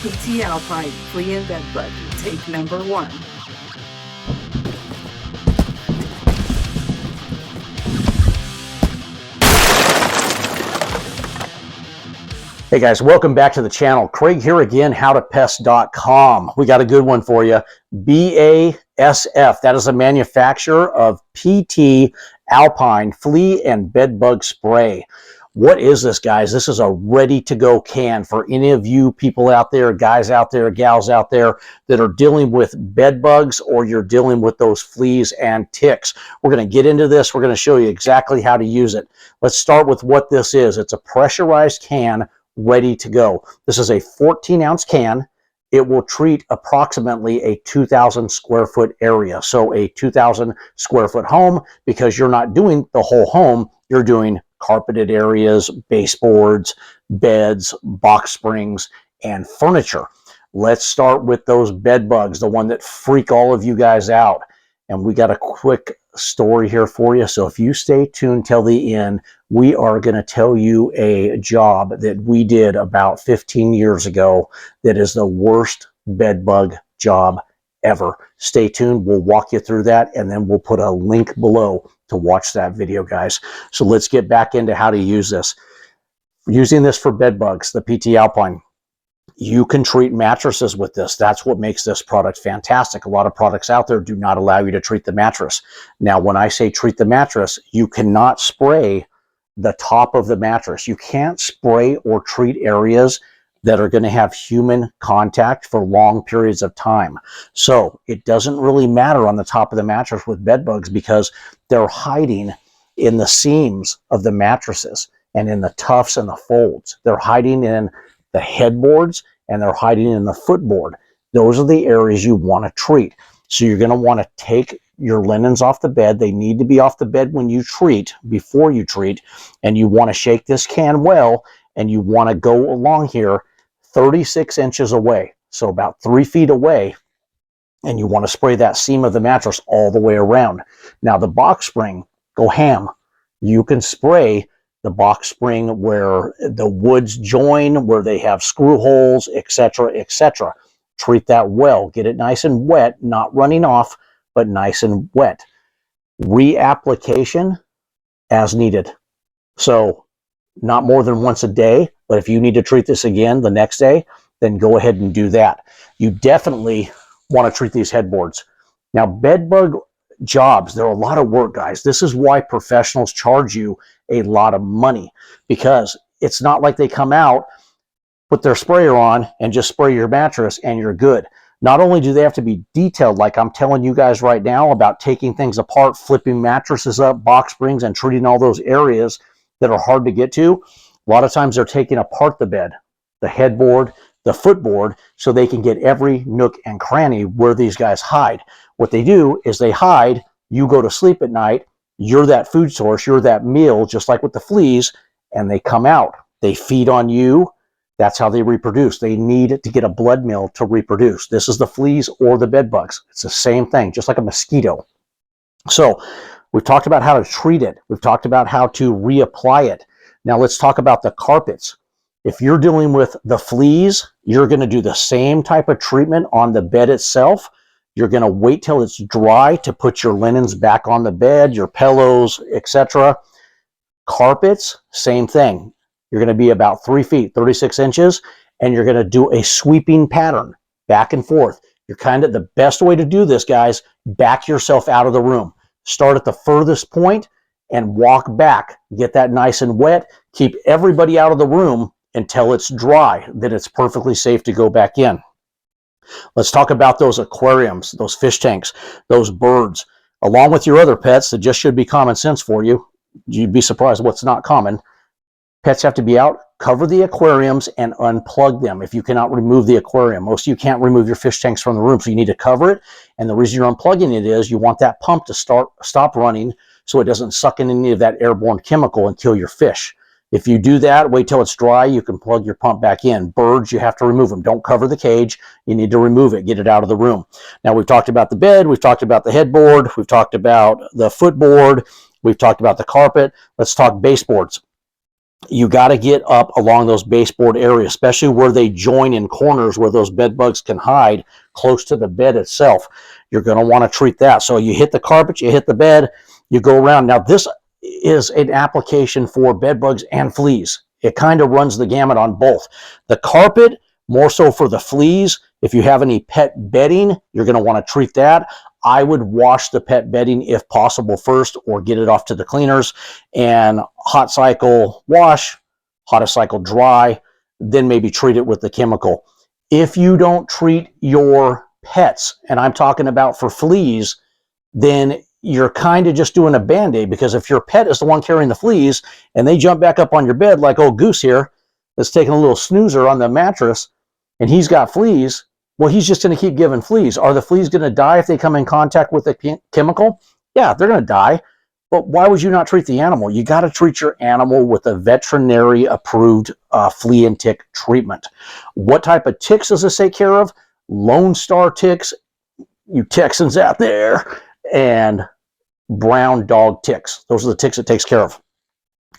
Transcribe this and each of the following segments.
PT Alpine Flea and Bed Bug, take number 1. Hey guys, welcome back to the channel. Craig here again, howtopest.com. We got a good one for you. BASF, that is a manufacturer of PT Alpine Flea and Bed Bug Spray. What is this, guys? This is a ready-to-go can for any of you people out there, guys out there, gals out there that are dealing with bed bugs or you're dealing with those fleas and ticks. We're going to get into this. We're going to show you exactly how to use it. Let's start with what this is. It's a pressurized can ready to go. This is a 14-ounce can. It will treat approximately a 2,000 square foot area. So a 2,000 square foot home, because you're not doing the whole home, you're doing carpeted areas, baseboards, beds, box springs, and furniture. Let's start with those bed bugs, the one that freak all of you guys out. And we got a quick story here for you. So if you stay tuned till the end, we are going to tell you a job that we did about 15 years ago that is the worst bed bug job ever. Stay tuned. We'll walk you through that, and then we'll put a link below to watch that video, guys. So let's get back into how to use this. Using this for bed bugs, the PT Alpine. You can treat mattresses with this. That's what makes this product fantastic. A lot of products out there do not allow you to treat the mattress. Now, when I say treat the mattress, you cannot spray the top of the mattress. You can't spray or treat areas that are going to have human contact for long periods of time. So it doesn't really matter on the top of the mattress with bed bugs because they're hiding in the seams of the mattresses and in the tufts and the folds. They're hiding in the headboards, and they're hiding in the footboard. Those are the areas you want to treat. So you're going to want to take your linens off the bed. They need to be off the bed when you treat, before you treat, and you want to shake this can well, and you want to go along here 36 inches away, so about 3 feet away, and you want to spray that seam of the mattress all the way around. Now the box spring, go ham. You can spray the box spring where the woods join, where they have screw holes, etc., etc. Treat that well. Get it nice and wet, not running off, but nice and wet. Reapplication as needed. So not more than once a day, but if you need to treat this again the next day, then go ahead and do that. You definitely want to treat these headboards. Now, bed bug jobs, they're a lot of work, guys. This is why professionals charge you a lot of money, because it's not like they come out, put their sprayer on, and just spray your mattress and you're good. Not only do they have to be detailed, like I'm telling you guys right now about taking things apart, flipping mattresses up, box springs, and treating all those areas that are hard to get to. A lot of times they're taking apart the bed, the headboard, the footboard, so they can get every nook and cranny where these guys hide. What they do is they hide, you go to sleep at night, you're that food source, you're that meal, just like with the fleas, and they come out. They feed on you. That's how they reproduce. They need to get a blood meal to reproduce. This is the fleas or the bed bugs. It's the same thing, just like a mosquito. So we've talked about how to treat it. We've talked about how to reapply it. Now let's talk about the carpets. If you're dealing with the fleas, you're going to do the same type of treatment on the bed itself. You're going to wait till it's dry to put your linens back on the bed, your pillows, etc. Carpets, same thing. You're going to be about 3 feet, 36 inches, and you're going to do a sweeping pattern back and forth. You're the best way to do this, guys, back yourself out of the room. Start at the furthest point and walk back. Get that nice and wet. Keep everybody out of the room until it's dry, then it's perfectly safe to go back in. Let's talk about those aquariums, those fish tanks, those birds, along with your other pets that just should be common sense for you. You'd be surprised what's not common. Pets have to be out. Cover the aquariums and unplug them if you cannot remove the aquarium. Most of you can't remove your fish tanks from the room, so you need to cover it. And the reason you're unplugging it is you want that pump to stop running so it doesn't suck in any of that airborne chemical and kill your fish. If you do that, wait till it's dry, you can plug your pump back in. Birds, you have to remove them. Don't cover the cage. You need to remove it. Get it out of the room. Now, we've talked about the bed. We've talked about the headboard. We've talked about the footboard. We've talked about the carpet. Let's talk baseboards. You got to get up along those baseboard areas, especially where they join in corners where those bed bugs can hide close to the bed itself. You're going to want to treat that. So you hit the carpet, you hit the bed, you go around. Now this is an application for bed bugs and fleas. It kind of runs the gamut on both. The carpet, more so for the fleas. If you have any pet bedding, you're going to want to treat that. I would wash the pet bedding if possible first, or get it off to the cleaners and hot cycle wash, hot cycle dry, then maybe treat it with the chemical. If you don't treat your pets, and I'm talking about for fleas, then you're kind of just doing a band-aid, because if your pet is the one carrying the fleas and they jump back up on your bed like old Goose here that's taking a little snoozer on the mattress and he's got fleas, well, he's just going to keep giving fleas. Are the fleas going to die if they come in contact with the chemical? Yeah, they're going to die. But why would you not treat the animal? You got to treat your animal with a veterinary approved flea and tick treatment. What type of ticks does this take care of? Lone Star ticks, you Texans out there, and brown dog ticks. Those are the ticks it takes care of.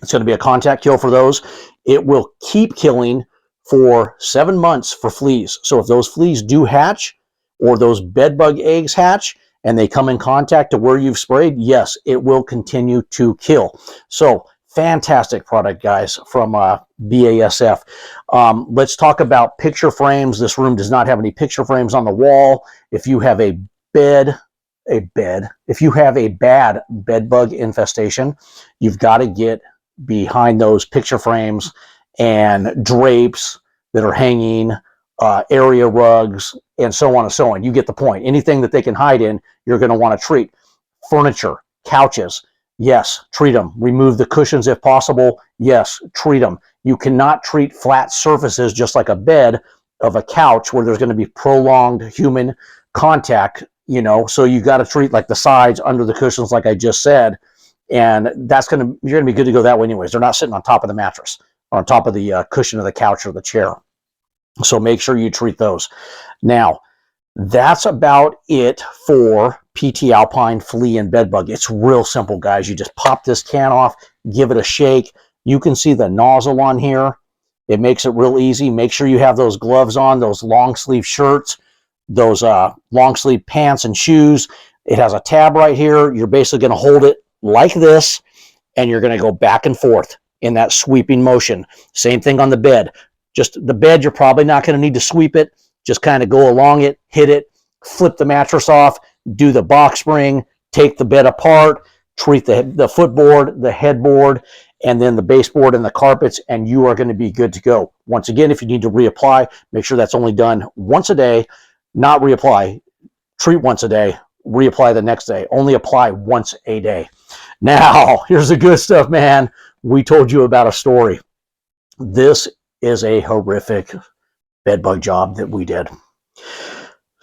It's going to be a contact kill for those. It will keep killing for 7 months for fleas. So if those fleas do hatch, or those bed bug eggs hatch, and they come in contact to where you've sprayed, yes, it will continue to kill. So fantastic product, guys, from BASF. Let's talk about picture frames. This room does not have any picture frames on the wall. If you have if you have a bad bed bug infestation, you've got to get behind those picture frames and drapes that are hanging, area rugs, and so on and so on. You get the point. Anything that they can hide in, you're going to want to treat. Furniture, couches, yes, treat them. Remove the cushions if possible. Yes, treat them. You cannot treat flat surfaces just like a bed of a couch where there's going to be prolonged human contact, you know, so you got to treat like the sides under the cushions like I just said, and you're going to be good to go that way anyways. They're not sitting on top of the mattress or on top of the cushion of the couch or the chair. So make sure you treat those. Now, that's about it for PT Alpine Flea and Bed Bug. It's real simple, guys. You just pop this can off, give it a shake. You can see the nozzle on here. It makes it real easy. Make sure you have those gloves on, those long sleeve shirts, those long sleeve pants and shoes. It has a tab right here. You're basically going to hold it like this, and you're going to go back and forth in that sweeping motion. Same thing on the bed. Just the bed, you're probably not going to need to sweep it. Just kind of go along it, hit it, flip the mattress off, do the box spring, take the bed apart, treat the footboard, the headboard, and then the baseboard and the carpets, and you are going to be good to go. Once again, if you need to reapply, make sure that's only done once a day. Not reapply. Treat once a day. Reapply the next day. Only apply once a day. Now, here's the good stuff, man. We told you about a story. This is a horrific bed bug job that we did.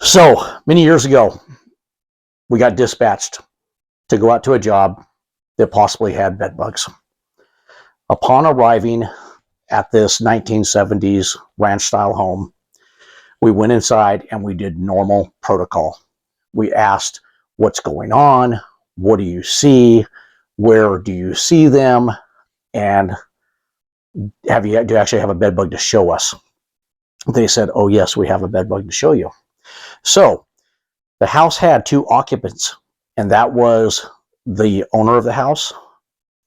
So, many years ago, we got dispatched to go out to a job that possibly had bed bugs. Upon arriving at this 1970s ranch-style home, we went inside and we did normal protocol. We asked, what's going on? What do you see? Where do you see them? And do you actually have a bed bug to show us? They said, oh yes, we have a bed bug to show you. So the house had 2 occupants, and that was the owner of the house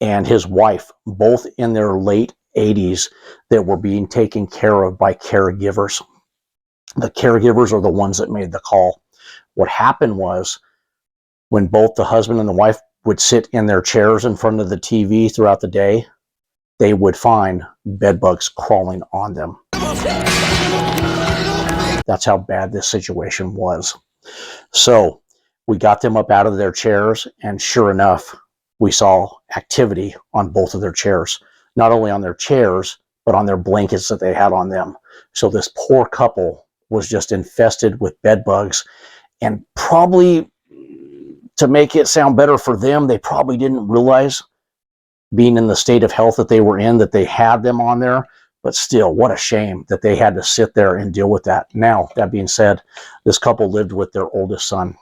and his wife, both in their late 80s, that were being taken care of by caregivers. The caregivers are the ones that made the call. What happened was, when both the husband and the wife would sit in their chairs in front of the TV throughout the day, they would find bed bugs crawling on them. That's how bad this situation was. So we got them up out of their chairs, and sure enough, we saw activity on both of their chairs. Not only on their chairs, but on their blankets that they had on them. So this poor couple was just infested with bed bugs, and probably, to make it sound better for them, they probably didn't realize, being in the state of health that they were in, that they had them on there. But still, what a shame that they had to sit there and deal with that. Now, that being said, this couple lived with their oldest son,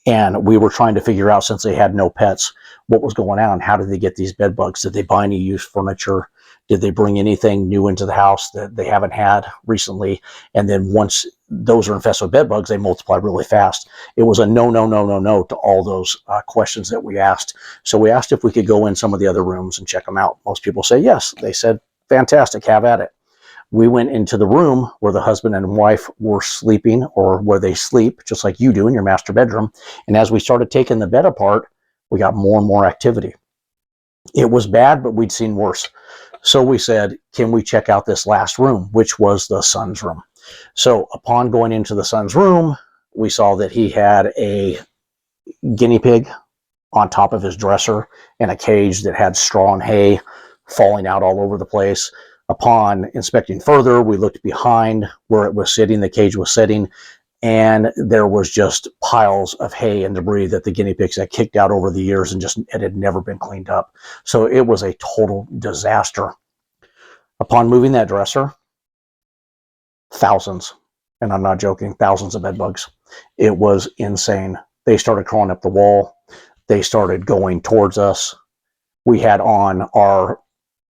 and we were trying to figure out, since they had no pets, what was going on. How did they get these bed bugs? Did they buy any used furniture? Did they bring anything new into the house that they haven't had recently? And then once those are infested with bed bugs, they multiply really fast. It was a no, no, no, no, no to all those questions that we asked. So we asked if we could go in some of the other rooms and check them out. Most people say yes. They said, fantastic, have at it. We went into the room where the husband and wife were sleeping, or where they sleep, just like you do in your master bedroom. And as we started taking the bed apart, we got more and more activity. It was bad, but we'd seen worse. So we said, can we check out this last room, which was the son's room? So upon going into the son's room, we saw that he had a guinea pig on top of his dresser in a cage that had straw and hay falling out all over the place. Upon inspecting further, we looked behind where it was sitting, the cage was sitting, and there was just piles of hay and debris that the guinea pigs had kicked out over the years, and just it had never been cleaned up. So it was a total disaster. Upon moving that dresser, thousands, and I'm not joking, thousands of bed bugs. It was insane. They started crawling up the wall. They started going towards us. We had on our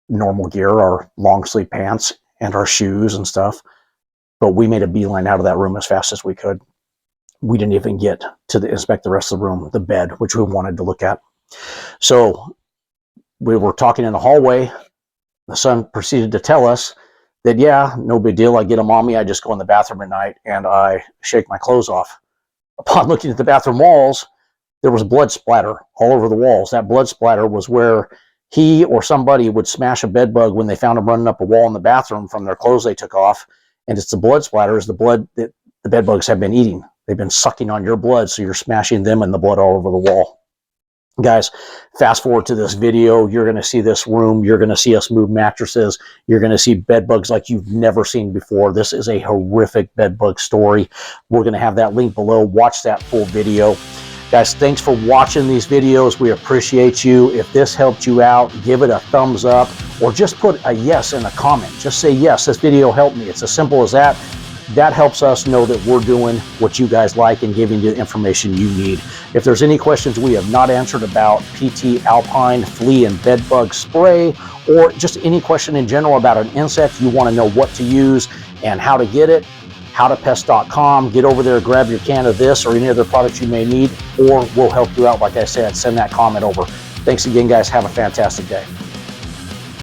normal gear, our long sleeve pants and our shoes and stuff, but we made a beeline out of that room as fast as we could. We didn't even get to inspect the rest of the room, the bed, which we wanted to look at. So we were talking in the hallway. The son proceeded to tell us that, yeah, no big deal. I get them on me. I just go in the bathroom at night and I shake my clothes off. Upon looking at the bathroom walls, there was blood splatter all over the walls. That blood splatter was where he or somebody would smash a bed bug when they found them running up a wall in the bathroom from their clothes they took off. And it's the blood splatter, is the blood that the bed bugs have been eating. They've been sucking on your blood, so you're smashing them and the blood all over the wall. Guys, fast forward to this video. You're going to see this room. You're going to see us move mattresses. You're going to see bed bugs like you've never seen before. This is a horrific bed bug story. We're going to have that link below. Watch that full video. Guys, thanks for watching these videos. We appreciate you. If this helped you out, give it a thumbs up, or just put a yes in a comment. Just say, yes, this video helped me. It's as simple as that. That helps us know that we're doing what you guys like and giving you the information you need. If there's any questions we have not answered about PT Alpine Flea and Bed Bug Spray, or just any question in general about an insect, you want to know what to use and how to get it, howtopest.com. Get over there, grab your can of this or any other products you may need, or we'll help you out. Like I said, send that comment over. Thanks again, guys. Have a fantastic day.